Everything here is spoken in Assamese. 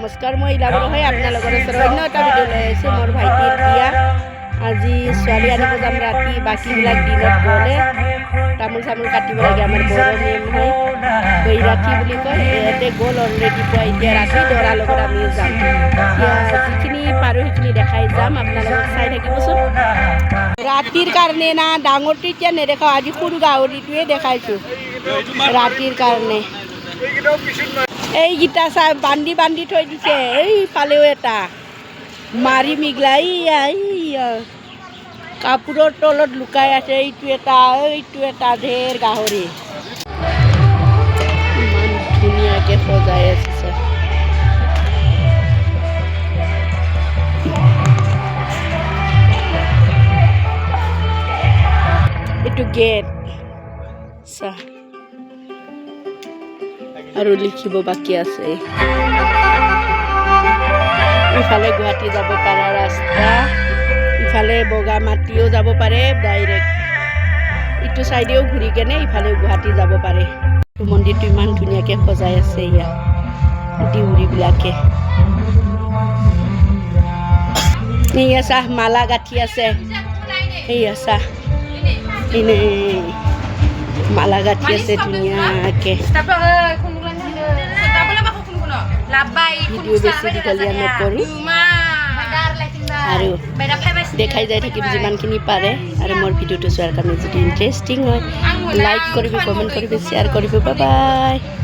নমস্কাৰ মই ইলাবৰ হৈ আপোনালোকৰ ওচৰত অন্য এটা ভিডিঅ' লৈ আহিছোঁ মোৰ ভাইটিৰ বিয়া আজি ছোৱালী আনিব যাম ৰাতি বাকীবিলাক দিনত গ'লে তামোল চামোল কাটিব লাগে আমাৰ বড়ো নিয়ম হয় বৈৰাঠী বুলি কয় ইয়াতে গ'ল অলৰেডি পুৱা এতিয়া ৰাতি দৰাৰ লগত আমি যাম এতিয়া যিখিনি পাৰোঁ সেইখিনি দেখাই যাম আপোনালোকক চাই থাকিবচোন ৰাতিৰ কাৰণে না ডাঙৰটো এতিয়া নেদেখাওঁ আজি সৰু গাহৰিটোৱে দেখাইছোঁ ৰাতিৰ কাৰণে এইকেইটা চাই বান্ধি বান্ধি থৈ দিছে এইফালেও এটা মাৰি মিগলা এইয়া কাপোৰৰ তলত লুকাই আছে এইটো এটা ঢেৰ গাহৰি ইমান ধুনীয়াকৈ সজাই আছে এইটো গেট চাহ আৰু লিখিব বাকী আছে ইফালে গুৱাহাটী যাব পৰা ৰাস্তা ইফালে বগামাটিও যাব পাৰে ডাইৰেক্ট ইটো চাইডেও ঘূৰি কেনে ইফালে গুৱাহাটী যাব পাৰে মন্দিৰটো ইমান ধুনীয়াকৈ সজাই আছে ইয়াত ডিউৰিবিলাকে এয়া চাহ মালা গাঁঠি আছে এয়া চাহ মালা গাঁঠি আছে ধুনীয়াকৈ ভিডিঅ' বেছি দীঘলীয়া নকৰোঁ আৰু দেখাই যাই থাকিম যিমানখিনি পাৰে আৰু মোৰ ভিডিঅ'টো চোৱাৰ কাৰণে যদি ইণ্টাৰেষ্টিং হয় লাইক কৰিব কমেণ্ট কৰিব শ্বেয়াৰ কৰিব বাই বাই